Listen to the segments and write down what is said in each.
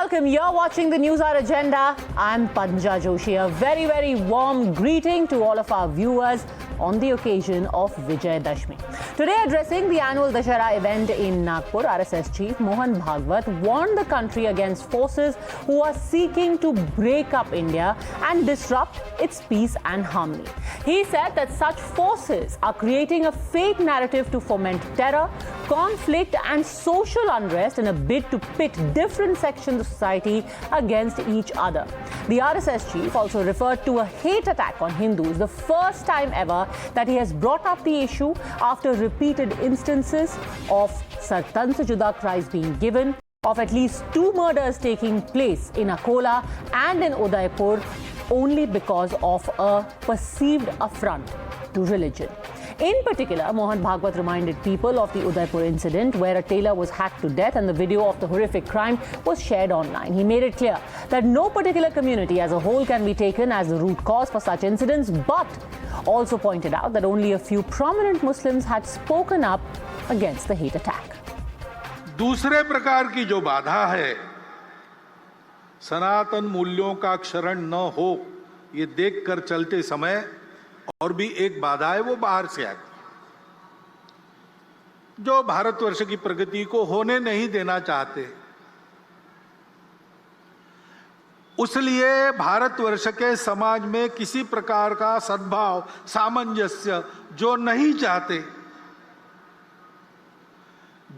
welcome. You're watching the News Hour Agenda. I'm Panja Joshi. A very, very warm greeting to all of our viewers on the occasion of Vijay Dashmi. Today, addressing the annual Dashera event in Nagpur, RSS Chief Mohan Bhagwat warned the country against forces who are seeking to break up India and disrupt its peace and harmony. He said that such forces are creating a fake narrative to foment terror, conflict and social unrest in a bid to pit different sections of society against each other. The RSS chief also referred to a hate attack on Hindus, the first time ever that he has brought up the issue after repeated instances of Sartanch Juda cries being given, of at least 2 murders taking place in Akola and in Udaipur only because of a perceived affront to religion. In particular, Mohan Bhagwat reminded people of the Udaipur incident where a tailor was hacked to death and the video of the horrific crime was shared online. He made it clear that no particular community as a whole can be taken as the root cause for such incidents, but also pointed out that only a few prominent Muslims had spoken up against the hate attack. दूसरे प्रकार की जो बाधा है, सनातन मूल्यों का क्षरण न हो, ये देखकर चलते समय और भी एक बाधा है, वो बाहर से आती है, जो भारतवर्ष की प्रगति को होने नहीं देना चाहते। उसलिए भारतवर्ष के समाज में किसी प्रकार का सद्भाव, सामंजस्य जो नहीं चाहते,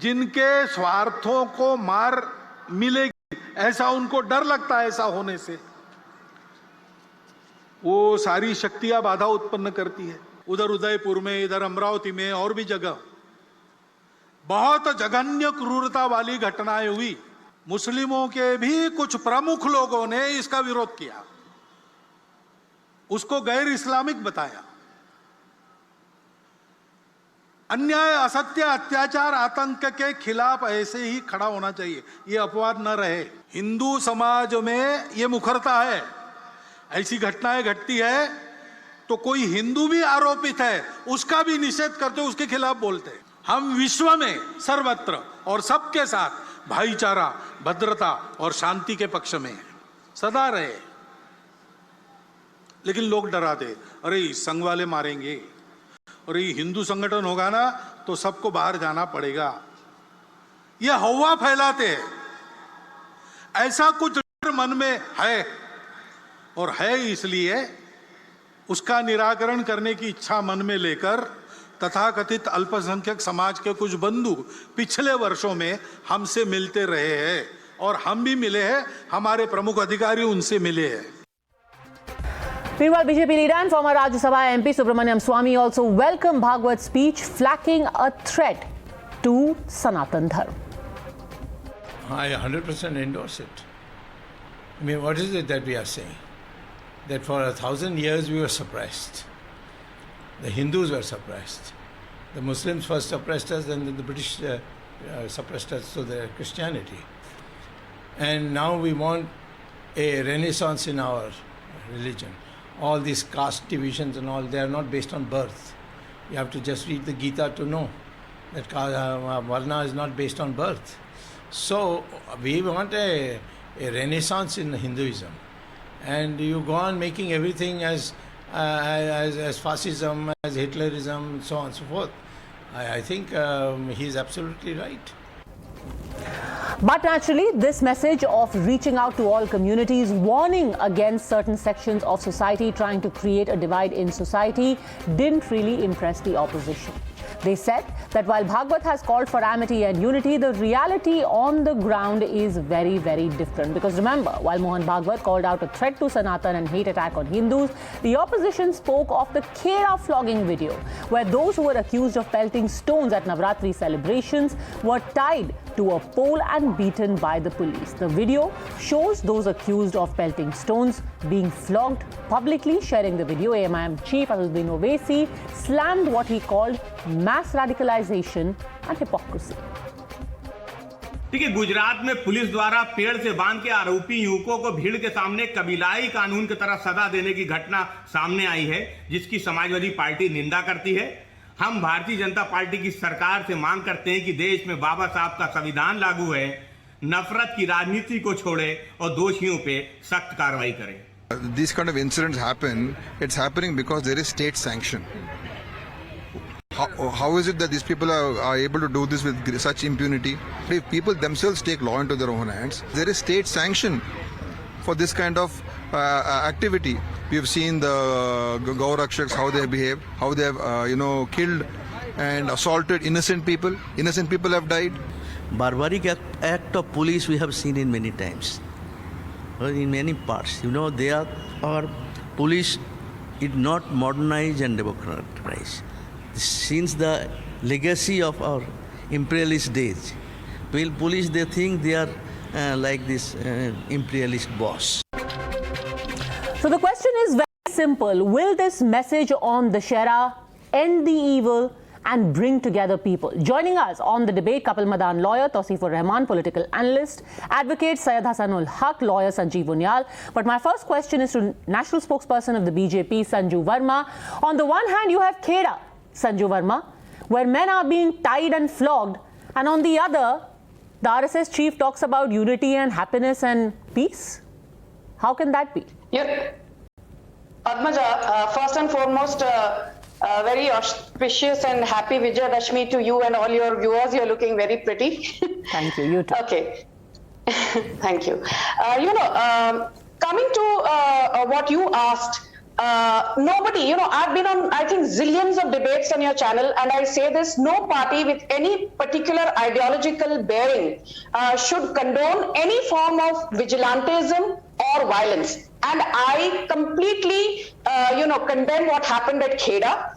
जिनके स्वार्थों को मार मिलेगी ऐसा उनको डर लगता है, ऐसा होने से वो सारी शक्तियां बाधा उत्पन्न करती है। उधर उदयपुर में, इधर अमरावती में और भी जगह बहुत जघन्य क्रूरता वाली घटनाएं हुई। मुस्लिमों के भी कुछ प्रमुख लोगों ने इसका विरोध किया, उसको गैर इस्लामिक बताया। अन्याय, असत्य, अत्याचार, आतंक के खिलाफ ऐसे ही खड़ा होना चाहिए, ये अपवाद न रहे। हिंदू समाज में ये मुखरता है, ऐसी घटनाएं घटती है तो कोई हिंदू भी आरोपित है उसका भी निषेध करते, उसके खिलाफ बोलते। हम विश्व में सर्वत्र और सबके साथ भाईचारा, भद्रता और शांति के पक्ष में सदा रहे, लेकिन लोग डराते, अरे संघ वाले मारेंगे, और ये हिंदू संगठन होगा ना तो सबको बाहर जाना पड़ेगा, ये हवा फैलाते हैं। ऐसा कुछ डर मन में है, और है इसलिए उसका निराकरण करने की इच्छा मन में लेकर तथाकथित अल्पसंख्यक समाज के कुछ बंधु पिछले वर्षों में हमसे मिलते रहे हैं, और हम भी मिले हैं, हमारे प्रमुख अधिकारी उनसे मिले हैं। Meanwhile, BJP leader and former Rajya Sabha MP Subramaniam Swamy also welcomed Bhagwat's speech, flagging a threat to Sanatan Dharma. I 100% endorse it. I mean, what is it that we are saying? That for 1,000 years we were suppressed. The Hindus were suppressed. The Muslims first suppressed us, and then the British suppressed us to their Christianity. And now we want a renaissance in our religion. All these caste divisions and all, they are not based on birth. You have to just read the Gita to know that Varna is not based on birth. So we want a renaissance in Hinduism. And you go on making everything as fascism, as Hitlerism, so on and so forth. I think he's absolutely right. But naturally, this message of reaching out to all communities, warning against certain sections of society trying to create a divide in society, didn't really impress the opposition. They said that while Bhagwat has called for amity and unity, the reality on the ground is very, very different. Because remember, while Mohan Bhagwat called out a threat to Sanatan and hate attack on Hindus, the opposition spoke of the Khera flogging video, where those who were accused of pelting stones at Navratri celebrations were tied to a pole and beaten by the police. The video shows those accused of pelting stones being flogged publicly. Sharing the video, AMIM chief Asaduddin Owaisi slammed what he called mass radicalization and hypocrisy. देखिए, गुजरात में police द्वारा पेड़ से बांध के आरोपी युवकों को भीड़ के सामने कबीलाई कानून की तरह सजा देने की घटना सामने आई है, जिसकी समाजवादी पार्टी निंदा करती है। हम भारतीय जनता पार्टी की सरकार से मांग करते हैं कि देश में बाबा साहब का संविधान लागू है, नफरत की राजनीति को छोड़े और दोषियों पे सख्त कार्रवाई करे। These kind of incidents happen. It's happening because there is state sanction. How is it that these people are able to do this with such impunity? If people themselves take law into their own hands, there is state sanction for this kind of activity. We have seen the Gaurakshaks, how they behave, how they have killed and assaulted innocent people. Innocent people have died. Barbaric act of police we have seen in many times, in many parts. Our police is not modernized and democratized. Since the legacy of our imperialist days, police, they think they are like this imperialist boss. So the question is very simple. Will this message on Dussehra end the evil and bring together people? Joining us on the debate, Kapil Madan, lawyer, Tauseefur Rahman, political analyst, advocate Syed Hasanul Haq, lawyer Sanjeev Unyal. But my first question is to national spokesperson of the BJP, Sanju Verma. On the one hand, you have Kheda, Sanju Verma, where men are being tied and flogged, and on the other, the RSS chief talks about unity and happiness and peace. How can that be? Yeah. Padmaja, first and foremost, very auspicious and happy Vijay Dashmi to you and all your viewers. You're looking very pretty. Thank you. You too. Okay. Thank you. Coming to what you asked, nobody, I've been on, I think, zillions of debates on your channel, and I say this, no party with any particular ideological bearing should condone any form of vigilantism or violence. And I completely, condemn what happened at Kheda.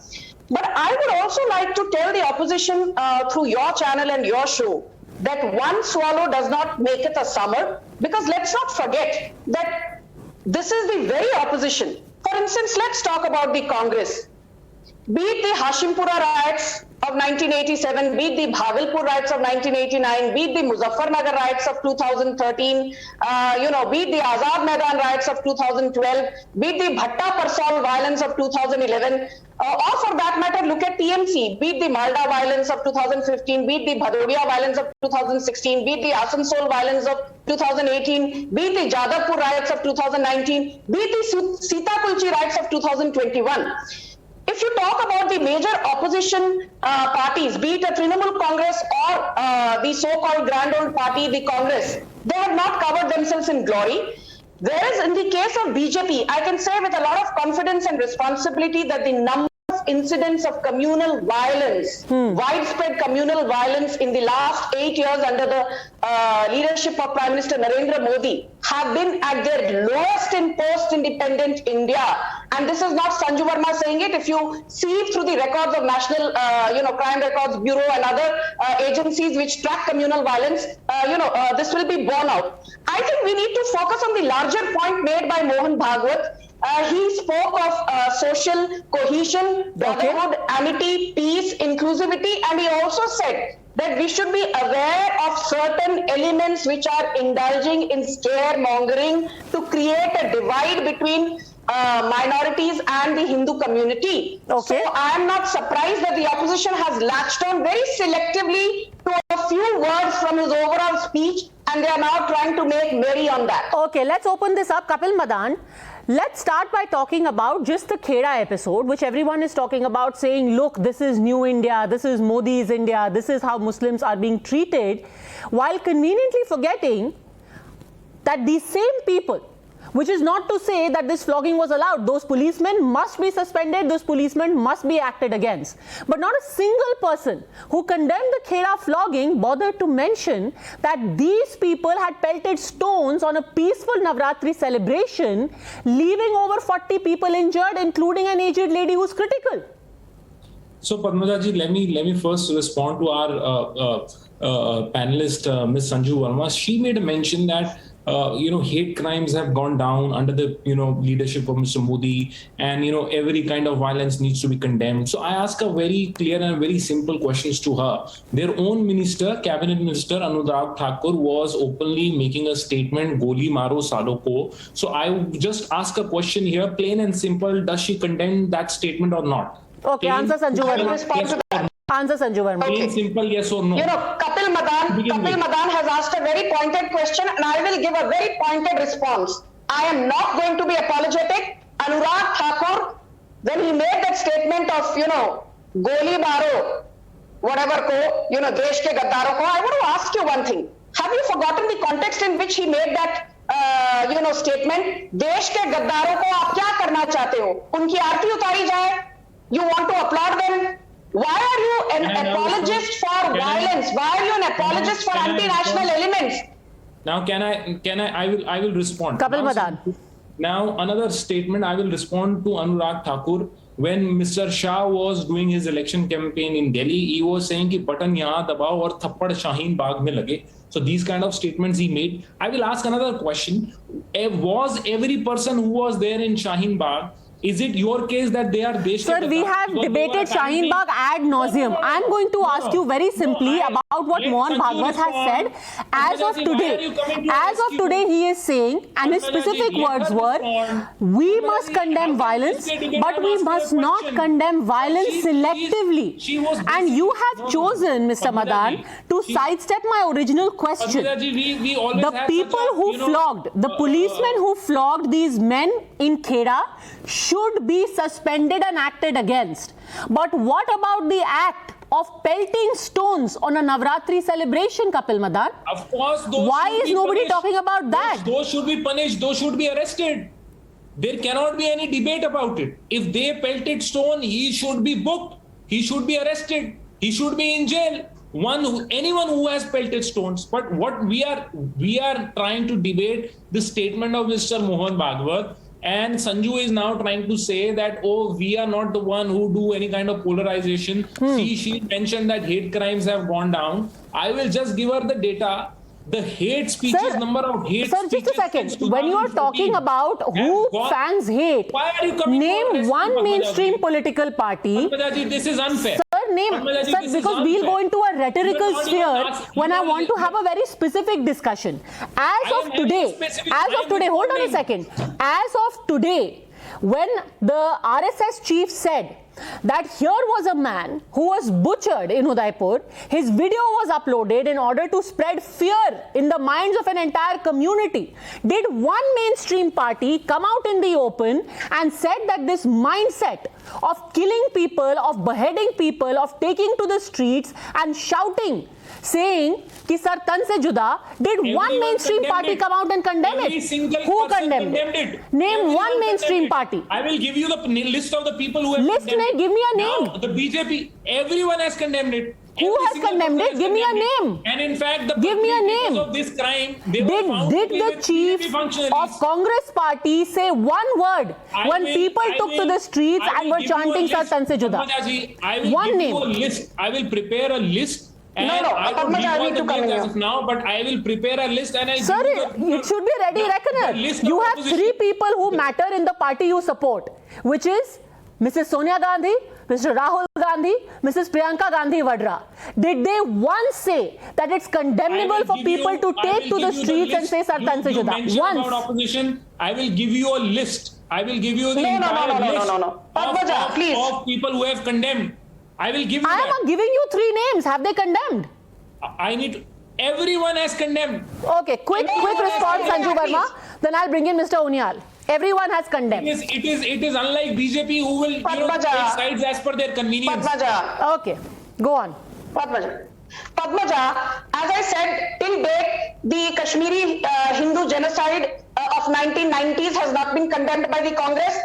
But I would also like to tell the opposition through your channel and your show that one swallow does not make it a summer, because let's not forget that this is the very opposition. For instance, let's talk about the Congress. Be it the Hashimpura riots of 1987, be it the Bhagalpur riots of 1989, be it the Muzaffarnagar riots of 2013, be it the Azad Maidan riots of 2012, be it the Bhatta Parsol violence of 2011, or for that matter, look at TMC, be it the Malda violence of 2015, be it the Bhadodia violence of 2016, be it the Asansol violence of 2018, be it the Jadavpur riots of 2019, be it the Sitakulchi riots of 2021. If you talk about the major opposition parties, be it a Trinamool Congress or the so-called grand old party, the Congress, they have not covered themselves in glory. Whereas in the case of BJP, I can say with a lot of confidence and responsibility that the number of incidents of communal violence, widespread communal violence in the last 8 years under the leadership of Prime Minister Narendra Modi have been at their lowest in post-independent India. And this is not Sanju Verma saying it. If you see through the records of National, Crime Records Bureau and other agencies which track communal violence, this will be borne out. I think we need to focus on the larger point made by Mohan Bhagwat. He spoke of social cohesion, brotherhood, amity, peace, inclusivity, and he also said that we should be aware of certain elements which are indulging in scaremongering to create a divide between minorities and the Hindu community. Okay. So I am not surprised that the opposition has latched on very selectively to a few words from his overall speech, and they are now trying to make merry on that. Okay, let's open this up. Kapil Madan, let's start by talking about just the Kheda episode, which everyone is talking about, saying, look, this is new India, this is Modi's India, this is how Muslims are being treated, while conveniently forgetting that these same people, which is not to say that this flogging was allowed. Those policemen must be suspended, those policemen must be acted against. But not a single person who condemned the Kheda flogging bothered to mention that these people had pelted stones on a peaceful Navratri celebration, leaving over 40 people injured, including an aged lady who's critical. So, Padmaja ji, let me first respond to our panelist, Ms. Sanju Verma. She made a mention that hate crimes have gone down under the, leadership of Mr. Modi, and, every kind of violence needs to be condemned. So I ask a very clear and very simple questions to her. Their own minister, cabinet minister, Anurag Thakur, was openly making a statement, Goli Maro Salo Ko. So I just ask a question here, plain and simple, does she condemn that statement or not? Okay, answer Sanju Verma. Respond to that. Answer, Sanju Verma. Plain simple yes or no. You know, Kapil Madan has asked a very pointed question, and I will give a very pointed response. I am not going to be apologetic. Anurag Thakur, when he made that statement of, Goli Maro, whatever ko, Desh ke gaddaro ko, I want to ask you one thing. Have you forgotten the context in which he made that, statement? Desh ke gaddaro ko aap kya karna chahte ho? Unki aarti utari jaye? You want to applaud them? Why are you an apologist for violence? Why are you an apologist for anti-national elements? Now, I will respond. Kapil Madan. Now, another statement, I will respond to Anurag Thakur. When Mr. Shah was doing his election campaign in Delhi, he was saying कि button यहाँ दबाओ और थप्पड़ शाहीन बाग में लगे. So these kind of statements he made. I will ask another question. Was every person who was there in Shaheen Bagh, is it your case that they are Desh ke Sir, we Gaddar have because debated they were Shaheen Bagh ad nauseum. I am going to ask you very simply about what Mohan Bhagwat has said. As of today, he is saying, and his specific words were, we must condemn violence, but we must not condemn violence selectively. And you have chosen, Mr. Madan, to sidestep my original question. The people who flogged, the policemen who flogged these men in Kheda should be suspended and acted against. But what about the act of pelting stones on a Navratri celebration, Kapil Madan? Of course, why is nobody talking about that? Those should be punished. Those should be arrested. There cannot be any debate about it. If they pelted stone, he should be booked. He should be arrested. He should be in jail. Anyone who has pelted stones. But what we are trying to debate the statement of Mr. Mohan Bhagwat. And Sanju is now trying to say that, we are not the one who do any kind of polarization. She mentioned that hate crimes have gone down. I will just give her the data. The hate speeches, number of hate speeches. Sir, just a second. When you are talking about who fans hate, name one mainstream political party. This is unfair. Sir, because we'll go into a rhetorical sphere when I want to have a very specific discussion. As of today, hold on a second. As of today, when the RSS chief said that here was a man who was butchered in Udaipur, his video was uploaded in order to spread fear in the minds of an entire community. Did one mainstream party come out in the open and said that this mindset of killing people, of beheading people, of taking to the streets and shouting, saying कि sir तन से जुदा, did one mainstream party come out and condemn it? Who condemned it? Name one mainstream party. I will give you the list of the people who have condemned it. Give me a name. Now, the BJP, everyone has condemned it. Who has condemned it? Give me a name. And in fact, the give me a name of this crime, did the chief of Congress party say one word when people took to the streets and were chanting Sir Tan Se Juda? One name. I will prepare a list. And I don't need all the names as of now, but I will prepare a list and I'll Sir, it should be ready, reckoner. You have three people who matter in the party you support, which is Mrs. Sonia Gandhi, Mr. Rahul Gandhi, Mrs. Priyanka Gandhi Vadra. Did they once say that it's condemnable for people to take to the streets and say Sir Tan Se Juda? Once. About opposition, I will give you a list. I will give you the entire list of people who have condemned. I will give you I am giving you three names. Have they condemned? I need to, everyone has condemned. Okay, quick response, Sanju Verma. Then I'll bring in Mr. Unyal. Everyone has condemned. It is unlike BJP who will take sides as per their convenience. Okay, go on. Padmaja, as I said, till date, the Kashmiri Hindu genocide of 1990s has not been condemned by the Congress.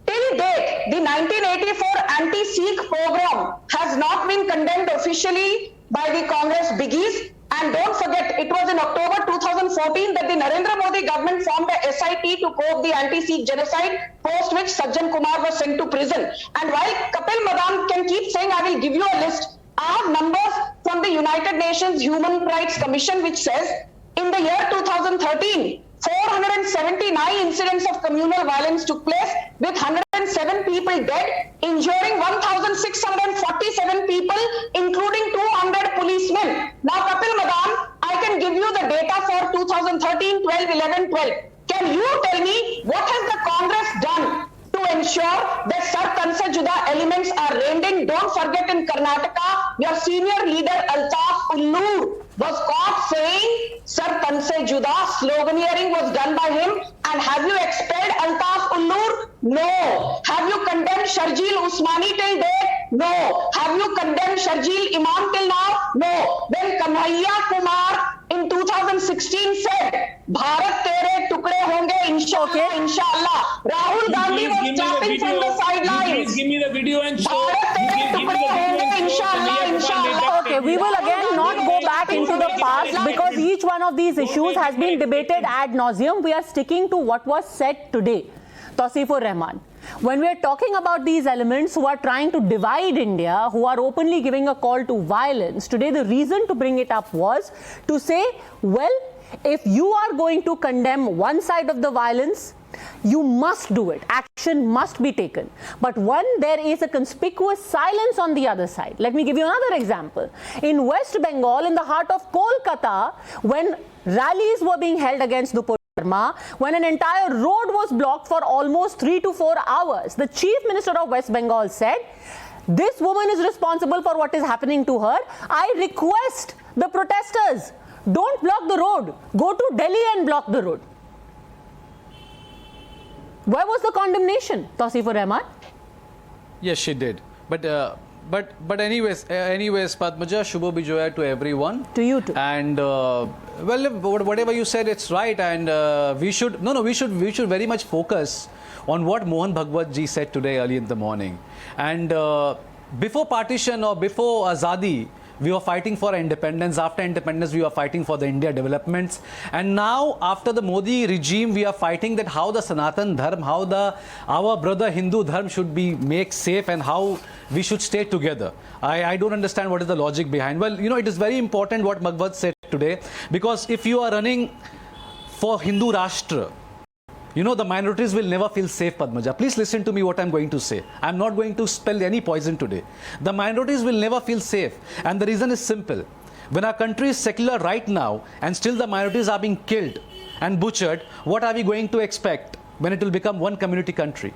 Till date, the 1984 anti-Sikh pogrom has not been condemned officially by the Congress biggies. And don't forget, it was in October 2014 that the Narendra Modi government formed a SIT to probe the anti-Sikh genocide, post which Sajjan Kumar was sent to prison. And while Kapil Madan can keep saying, I will give you a list, I have numbers from the United Nations Human Rights Commission, which says in the year 2013, 479 incidents of communal violence took place, with 107 people dead, injuring 1,647 people, including 200 policemen. Now, Kapil Madan, I can give you the data for 2013, 12, 11, 12. Can you tell me what has the Congress done to to ensure that Sar Tanse Juda elements are reined in. Don't forget, in Karnataka, your senior leader Altaf Ullur was caught saying Sar Tanse Juda. Sloganeering was done by him. And have you expelled Altaf Ullur? No. Have you condemned Sharjeel Usmani till date? No. Have you condemned Sharjeel Imam till now? No. When Kanhaiya Kumar in 2016 said, Bharat tere tukde honge inshallah, inshallah. Rahul Gandhi was clapping from the sidelines. Please give me the video and show. Bharat tere tukde honge inshallah, inshallah. Okay, we will again not go back into the past because each one of these issues has been debated ad nauseum. We are sticking to what was said today. Tausifur Rahman. When we are talking about these elements who are trying to divide India, who are openly giving a call to violence, today the reason to bring it up was to say, well, if you are going to condemn one side of the violence, you must do it. Action must be taken. But when there is a conspicuous silence on the other side, let me give you another example. In West Bengal, in the heart of Kolkata, when rallies were being held against Dupur, when an entire road was blocked for almost 3 to 4 hours, the Chief Minister of West Bengal said, this woman is responsible for what is happening to her. I request the protesters, don't block the road. Go to Delhi and block the road. Where was the condemnation, Tausifur Rahman? Yes, she did. But anyways, Padmaja, Shubho Bijoya to everyone. To you too. And well, whatever you said, it's right. And we should very much focus on what Mohan Bhagwat ji said today early in the morning. And before partition or before Azadi, we were fighting for independence. After independence, we were fighting for the India developments. And now, after the Modi regime, we are fighting that how the Sanatan Dharma, how our brother Hindu Dharma should be made safe and how we should stay together. I don't understand what is the logic behind. Well, it is very important what Bhagwat said today, because if you are running for Hindu Rashtra, the minorities will never feel safe, Padmaja. Please listen to me what I'm going to say. I'm not going to spill any poison today. The minorities will never feel safe. And the reason is simple. When our country is secular right now and still the minorities are being killed and butchered, what are we going to expect when it will become one community country?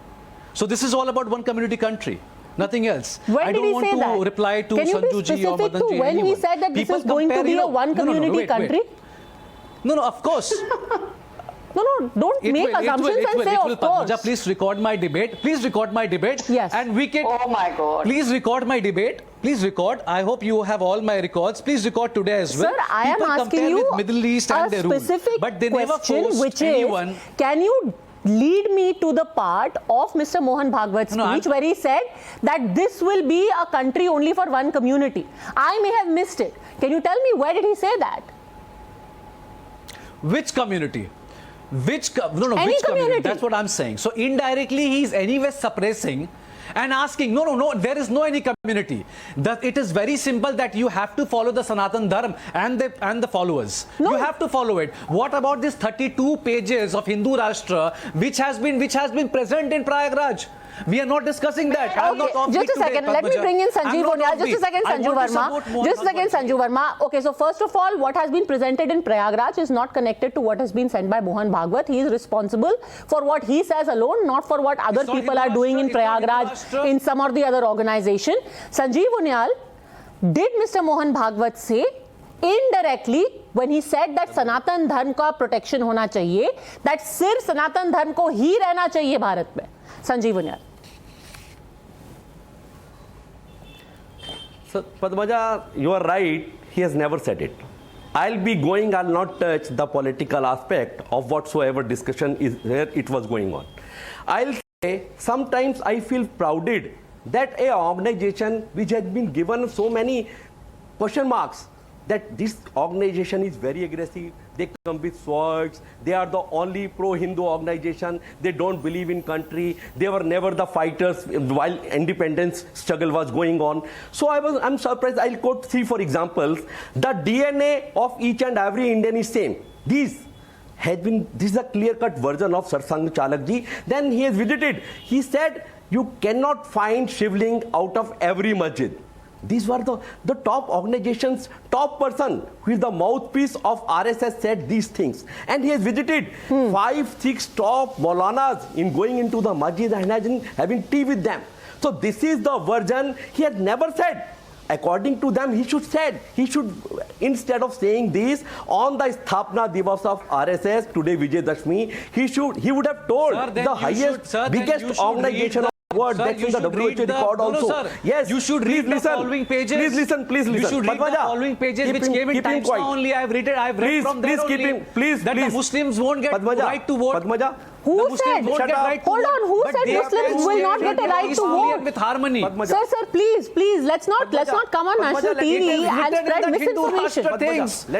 So this is all about one community country. Nothing else. When I did don't he want say to that? reply to Can you be Sanju ji or specific Madan to ji, when anyone. he said that People this is going to compare, be a one community wait. country? No, of course. No, don't make assumptions and say, of course. Padmaja, please record my debate. Please record my debate. Yes. And we can. Oh my God. Please record my debate. Please record. I hope you have all my records. Please record today as well. Sir, I am People asking compare you with Middle East and a their rule. specific But they never question, forced which anyone. is, can you lead me to the part of Mr. Mohan Bhagwat's speech where he said that this will be a country only for one community? I may have missed it. Can you tell me where did he say that? Which community? Which Any which community. That's what I'm saying. So indirectly, he's anyway suppressing and asking, no, there is no any community. That it is very simple that you have to follow the Sanatan Dharma and the followers. No. You have to follow it. What about this 32 pages of Hindu Rashtra which has been present in Prayagraj? We are not discussing that. I'm not Okay, just a second. Let me bring in Sanjeev Onyal. Just a second, Sanju Verma. Just a second, Sanju Verma. Okay, so first of all, what has been presented in Prayagraj is not connected to what has been said by Mohan Bhagwat. He is responsible for what he says alone, not for what other people are doing in Prayagraj in some or the other organization. Sanjeev Onyal, did Mr. Mohan Bhagwat say indirectly when he said that Sanatan Dharma का protection होना चाहिए, that सिर्फ सनातन धर्म को ही रहना चाहिए भारत में? Sanjeev Onyal. So, Padmaja, you are right. He has never said it. I'll not touch the political aspect of whatsoever discussion is where it was going on. I'll say sometimes I feel prouded that a organization which has been given so many question marks, that this organization is very aggressive, they come with swords, they are the only pro-Hindu organization, they don't believe in country, they were never the fighters while independence struggle was going on. So I'm surprised. I'll quote 3-4 examples. The DNA of each and every Indian is same. This is a clear-cut version of Sarsang Chalak ji. Then he has visited. He said, you cannot find shivling out of every masjid. These were the top organizations, top person who is the mouthpiece of RSS said these things. And he has visited 5-6 top Maulanas in going into the masjid and having tea with them. So this is the version he had never said. According to them, he should, instead of saying this on the Sthapna Divas of RSS, today Vijay Dashmi, he would have told the highest, biggest organization of the world, that's in the WHO record also. No, sir. Yes, you should read the following pages. Please listen. You should read the following pages which came in Times Now only. I've read from there only. That the Muslims won't get right to vote. Padmaja. Who said? Hold on. Who said Muslims will not get a right to vote? With harmony. Sir, please, let's not come on national TV and spread misinformation.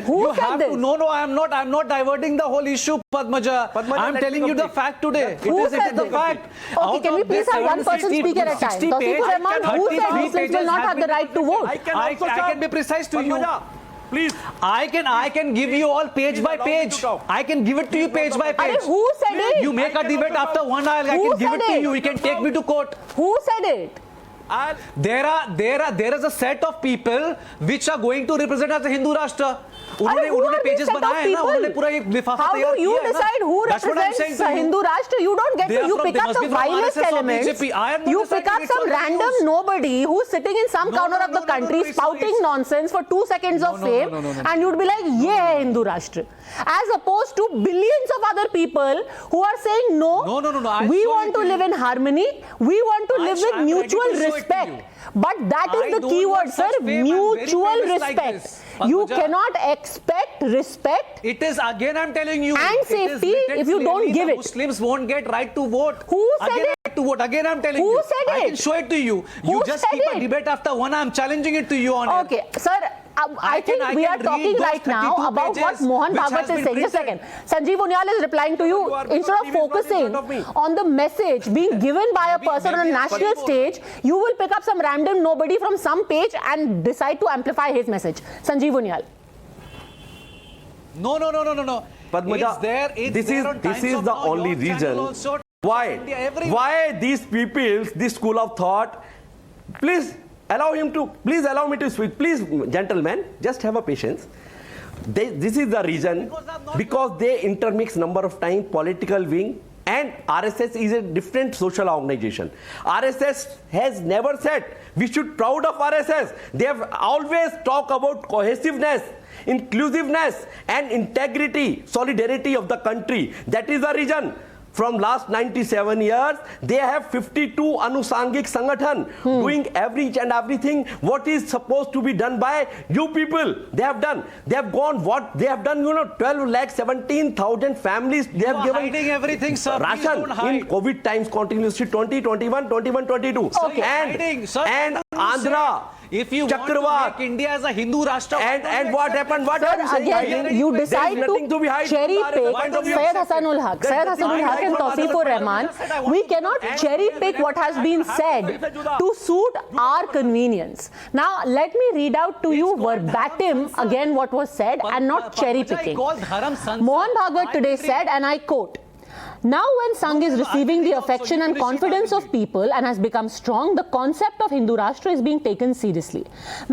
Who said this? No, I'm not diverting the whole issue, Padmaja. I'm telling you the fact today. Who said the fact. Okay, can we please have one person speak at a time? Tawseefur Rahman, who said Muslims will not have the right to vote? I can be precise to you. Please. I can give you all page by page. I can give it to you page by page. Who said it? You make a debate after 1 hour. I can give it to you. You can take me to court. Who said it? There is a set of people which are going to represent as a Hindu Rashtra. उन्होंने pages बनाए हैं ना, उन्होंने पूरा एक लिफाफा How do you decide who represents a Hindu Rashtra? You don't get to. You pick up some vilest elements. You pick up some random nobody who's sitting in some corner of the country spouting nonsense for 2 seconds of fame, and you'd be like, "Ye hai Hindu Rashtra," as opposed to billions of other people who are saying no. We want to live in harmony. We want to live with mutual respect. But that is the key word, sir. Mutual respect. You cannot expect respect. It is, again I'm telling you. And safety if you don't give it. Muslims won't get right to vote. Who said it? Right to vote. Again I'm telling you. Who said it? I can show it to you. You just keep a debate after 1 hour. I'm challenging it to you on Okay, sir. I think we are talking right now about what Mohan Bhagwat is saying. Just a second. Sanjeev Unyal is replying to you. Instead of focusing on the message being given by a person on a national stage, you will pick up some random nobody from some page and decide to amplify his message. Sanjeev Unyal. No. Padmaja, this is the only reason why these people, this school of thought, please allow me to speak. Please, gentlemen, just have a patience. This is the reason, because they intermix number of times political wing, and RSS is a different social organization. RSS has never said we should proud of RSS. They have always talked about cohesiveness, inclusiveness and integrity, solidarity of the country. That is the reason. From last 97 years, they have 52 Anusangik Sangathan doing everything what is supposed to be done by you people. They have done. They have gone what they have done. 12,17,000 families. They have given hiding everything, sir. Ration in COVID times continuously 2021, 21-22. Okay. And Andhra. If you Chakravat, want to make India as a Hindu Rashtra, and what happened? What Sir, again, you decide to cherry pick Syed Hasanul Haq and Tawseefur Rahman. We cannot cherry pick what has been said to suit our convenience. Now, let me read out to you verbatim again what was said and not cherry picking. Mohan Bhagwat today said, and I quote, "Now when Sangh is receiving the affection and confidence of people and has become strong, the concept of Hindu Rashtra is being taken seriously.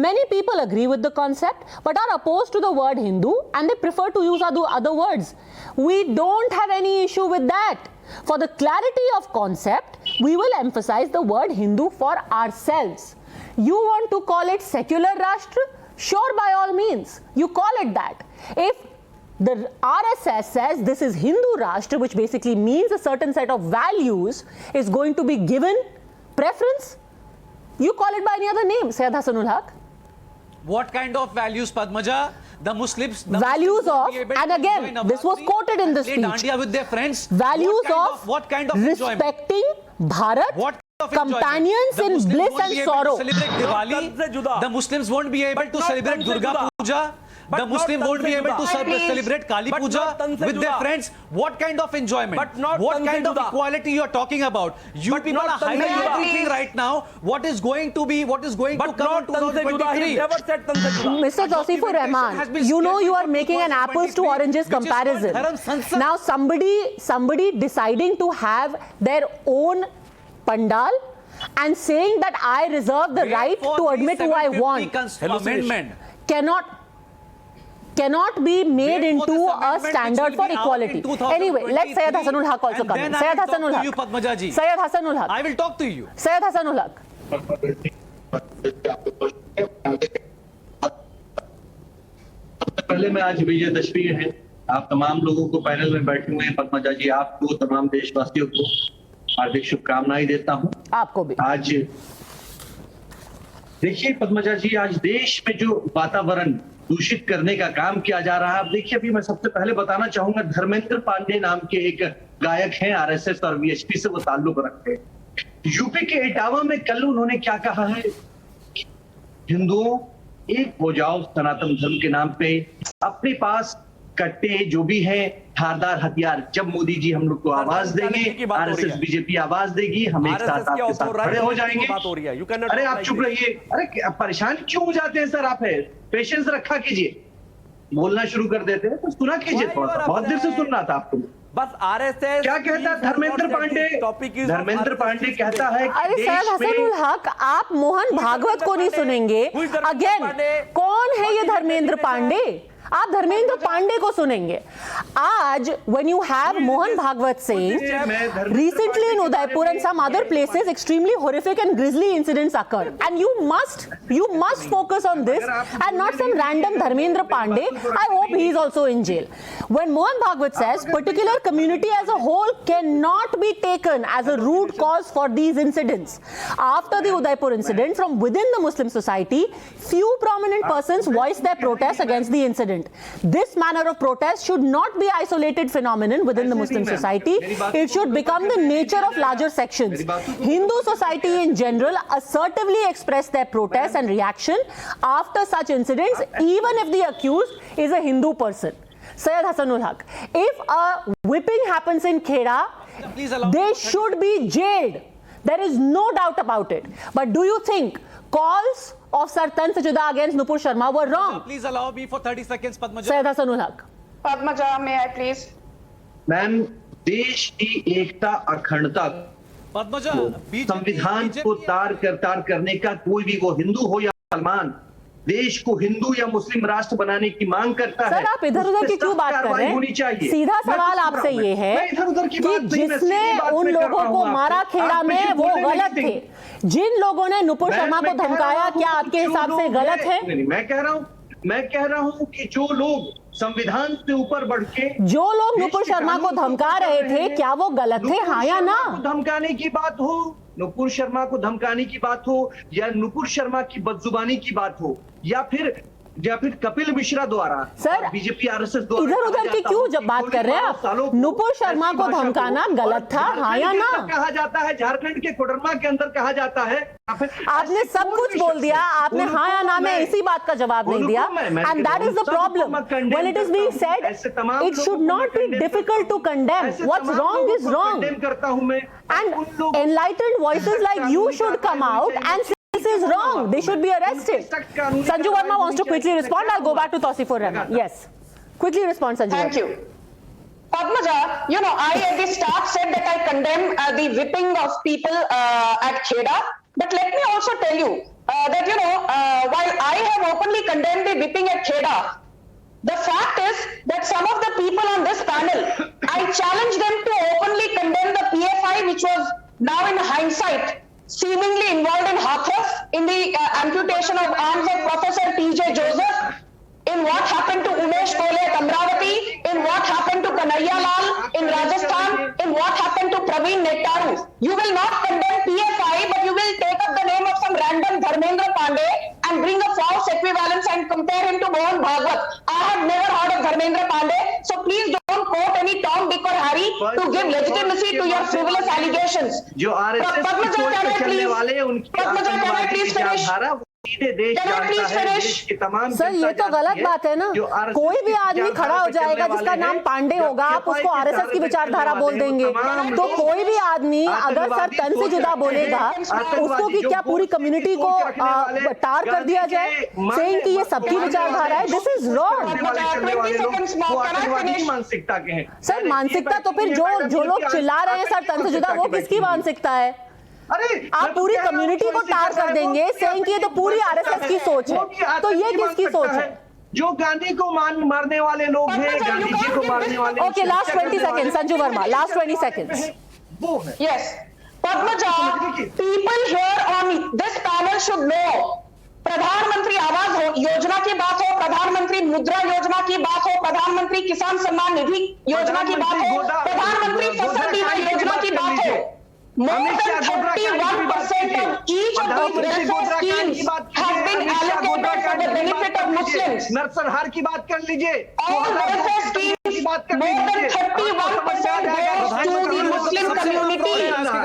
Many people agree with the concept but are opposed to the word Hindu and they prefer to use other words. We don't have any issue with that. For the clarity of concept, we will emphasize the word Hindu for ourselves. You want to call it secular Rashtra? Sure, by all means, you call it that. If the RSS says this is Hindu Rashtra, which basically means a certain set of values is going to be given preference, you call it by any other name, Syed Hasanul Haq. What kind of values, Padmaja? The Muslims values of, and again, this was quoted in the speech, with their friends. Values of what kind of respecting Bharat, companions in bliss and sorrow. Celebrate Diwali. The Muslims won't be able to celebrate Durga Puja. The Muslims won't be able to celebrate Kali Puja with their friends. What kind of enjoyment? What kind of equality you are talking about? You people are hiding everything right now. What is going to come in 2023? Mr. Tawseefur Rahman, you know you are making an apples to oranges comparison. Now somebody deciding to have their own pandal and saying that I reserve the right to admit who I want Amendment. cannot be made Wait for into this a amendment standard which for will be out equality. in 2023, Anyway, let Syed Hasanul Haq also and come in. then I Syed will talk Hasanul to Haq. you, Padmaja ji. Syed Hasanul Haq. I will talk to you. Syed Hasanul Haq. पहले मैं आज विजयदशमी है, आप तमाम लोगों को panel में बैठे हुए हैं, पद्मजा जी आपको तमाम देशवासियों को हार्दिक शुभकामनाएं देता हूं। आपको भी। आज देखिए पद्मजा जी, आज देश में जो वातावरण दूषित करने का काम किया जा रहा है, अब देखिए अभी मैं सबसे पहले बताना चाहूंगा, धर्मेंद्र पांडे नाम के एक गायक हैं, आरएसएस और वीएचपी से वो ताल्लुक रखते हैं। यूपी के इटावा में कल उन्होंने क्या कहा है, हिंदुओं एक हो जाओ सनातन धर्म के नाम पे, अपने पास कट्टे जो भी है धारदार हथियार, जब मोदी जी हम लोग को आवाज देंगे, आरएसएस बीजेपी आवाज देगी, हम एक साथ आपके साथ खड़े हो जाएंगे। अरे आप चुप रहिए, अरे परेशान क्यों हो जाते हैं सर, आप है पेशेंस रखा कीजिए, बोलना शुरू कर देते हैं तो सुना कीजिए, थोड़ा सा बहुत देर से सुन रहा था आपको। बस आरएसएस क्या कहता है धर्मेंद्र पांडे, धर्मेंद्र पांडे कहता है अरे सैयद हसनुल हक, आप मोहन भागवत को नहीं सुनेंगे। अगेन, कौन है ये धर्मेंद्र पांडे? आप धर्मेंद्र पांडे को सुनेंगे। आज when you have Mohan Bhagwat saying recently in Udaipur and some other places extremely horrific and grisly incidents occurred, and you must focus on this and not some random Dharmendra Pandey. I hope he is also in jail. When Mohan Bhagwat says particular community as a whole cannot be taken as a root cause for these incidents, after the Udaipur incident, from within the Muslim society, few prominent persons voiced their protest against the incident. This manner of protest should not be isolated phenomenon within the Muslim society. It should become the nature of larger sections. Hindu society in general assertively express their protest and reaction after such incidents, even if the accused is a Hindu person. Syed Hasanul Haq, if a whipping happens in Kheda, they should be jailed. There is no doubt about it. But do you think calls of Sir Tansi Juda against Nupur Sharma were wrong? Please allow me for 30 seconds, Padmaja. Syed Hasanul Haq. Padmaja, may I please? Ma'am, देश की एकता अखंडता, Padmaja, संविधान को तार करने का कोई भी, वो हिंदू हो या मुसलमान, देश को हिंदू या मुस्लिम राष्ट्र बनाने की मांग करता है। सर, आप इधर उधर की क्यों बात कर रहे हैं? सीधा सवाल आपसे ये है कि जिसने उन लोगों को मारा खेड़ा में वो गलत थे, जिन लोगों ने नुपुर शर्मा को धमकाया, क्या आपके हिसाब से गलत है? मैं कह रहा हूं कि जो लोग संविधान से ऊपर बढ़ के, जो लोग नुपुर शर्मा को धमका रहे थे, क्या वो गलत थे, हाँ या ना? धमकाने की बात हो, नुपुर शर्मा को धमकाने की बात हो, या नुपुर शर्मा की बदजुबानी की बात हो, या फिर कपिल मिश्रा द्वारा, सर बीजेपी आरएसएस द्वारा, इधर उधर की क्यों जब बात कर रहे हैं आप? नुपुर शर्मा को धमकाना गलत था, हाँ या ना? कहा जाता है, झारखंड के कोडरमा के अंदर कहा जाता है। आपने सब कुछ बोल दिया, आपने हाँ या ना में इसी बात का जवाब नहीं दिया, and that is the problem. When it is being said, it should not be difficult to condemn. What's wrong is wrong. And enlightened voices like you should come out and say this is wrong. They should be arrested. Sanju Verma wants to quickly respond. I'll go back to Tausifur Rahman. Yes. Quickly respond, Sanju. Thank you. Padmaja, I at the start said that I condemn the whipping of people at Kheda. But let me also tell you that, while I have openly condemned the whipping at Kheda, the fact is that some of the people on this panel, I challenge them to openly condemn the PFI, which was now in hindsight seemingly involved in Hathras, in the amputation of arms of Professor T.J. Joseph, in what happened to Umesh Kole at Amravati, in what happened to Kanhaiya Lal in Rajasthan, in what happened to Praveen Nettaru. You will not condemn PFI, but you will take up the name of some random Dharmendra Pandey and bring a false equivalence and compare him to Mohan Bhagwat. I have never heard of Dharmendra Pandey, so please don't quote any Tom, Dick or Harry to give legitimacy to your frivolous allegations. Padmaja, can I please finish? Sir, ये तो गलत बात है ना। कोई भी आदमी खड़ा हो जाएगा जिसका नाम पांडे होगा, आप उसको आरएसएस की विचारधारा बोल देंगे। तो कोई भी आदमी अगर सर तन से जुदा बोलेगा, उसको कि क्या पूरी कम्युनिटी को टार कर दिया जाए, सेइंग कि ये सबकी विचारधारा है, दिस इज रॉन्ग। सर, मानसिकता तो फिर जो लोग चिल्ला रहे हैं सर तन से जुदा, वो किसकी मानसिकता है? अरे आप पूरी कम्युनिटी को तार कर देंगे, सेइंग कि ये तो पूरी आरएसएस की सोच है, तो ये किसकी सोच है? जो गांधी को मारने वाले लोग हैं, गांधी जी को मारने वाले। Okay, last 20 second, Sanju Verma, last 20 seconds. वो है। Yes. Padmaja, people here on this panel should know, प्रधानमंत्री आवास योजना की बात हो, प्रधानमंत्री मुद्रा योजना की बात हो, प्रधानमंत्री किसान सम्मान निधि योजना की बात हो, प्रधानमंत्री फसल बीमा योजना की बात हो, more than 31% of each of these welfare schemes have been allocated for the benefit of Muslims. नरसंहार की बात कर लीजिए, All welfare schemes, more than 31% goes to the Muslim community.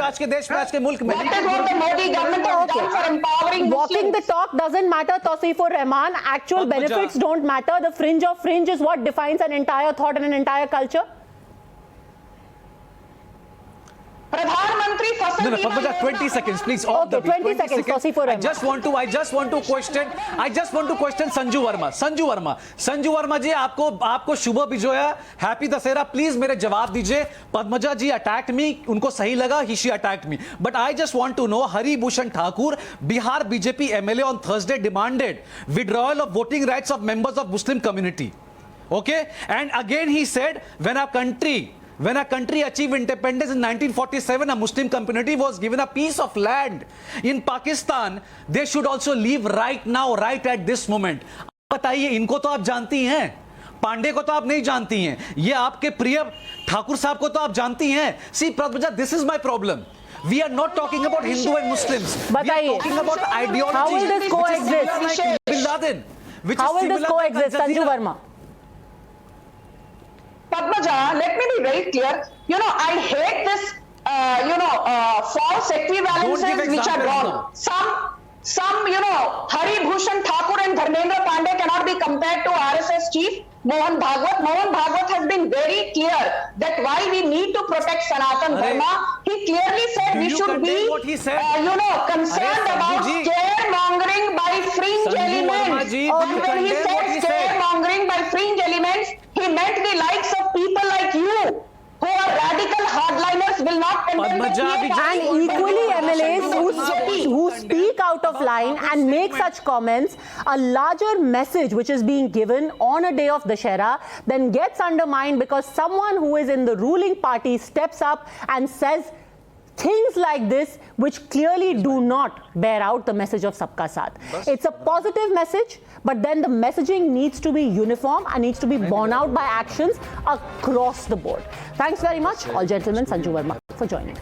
आज के देश में, आज के मुल्क में। That is what the Modi government has done for empowering Walking the Muslims. talk doesn't matter, Tawseefur Rahman. Actual benefits don't matter. The fringe of fringe is what defines an entire thought and an entire culture. प्रधानमंत्री फसल No, बीमा Padmaja, 20 seconds, please. All Okay, the 20 seconds, Tawseefur I Rahman. just want to question Sanju Verma. Sanju Verma जी, आपको शुभ Vijaya, happy Dussehra. Please मेरे जवाब दीजिए. पद्मजा जी attacked मी, उनको सही लगा, she attacked me. But I just want to know, Hari Bhushan Thakur, Bihar BJP MLA on Thursday demanded withdrawal of voting rights of members of Muslim community. Okay, and again he said, when our country achieved independence in 1947, a Muslim community was given a piece of land in Pakistan. They should also leave right now, right at this moment. बताइए, इनको तो आप जानती हैं, पांडे को तो आप नहीं जानती हैं, ये आपके प्रिय ठाकुर साहब को तो आप जानती हैं. See, Pradmaja, this is my problem. We are not talking about Hindu and Muslims. We are talking about ideology. How will this coexist? Bin Laden. How will this coexist, Sanju Verma? Padmaja, let me be very clear. You know, I hate this, false equivalences which are drawn. Some, Hari Bhushan Thakur and Dharmendra Pandey cannot be compared to RSS chief Mohan Bhagwat. Mohan Bhagwat has been very clear that why we need to protect Sanatan Dharma. He clearly said we should be, concerned about scaremongering by fringe elements. And when he said scaremongering by fringe elements, he meant the likes of people like you, who are radical hardliners, will not condemn the And equally MLAs who speak out of line and make such comments, a larger message which is being given on a day of Dussehra then gets undermined because someone who is in the ruling party steps up and says things like this which clearly do not bear out the message of Sabka Saath. It's a positive message, but then the messaging needs to be uniform and needs to be borne out by actions across the board. Thanks very much, all gentlemen, Sanju Verma, for joining.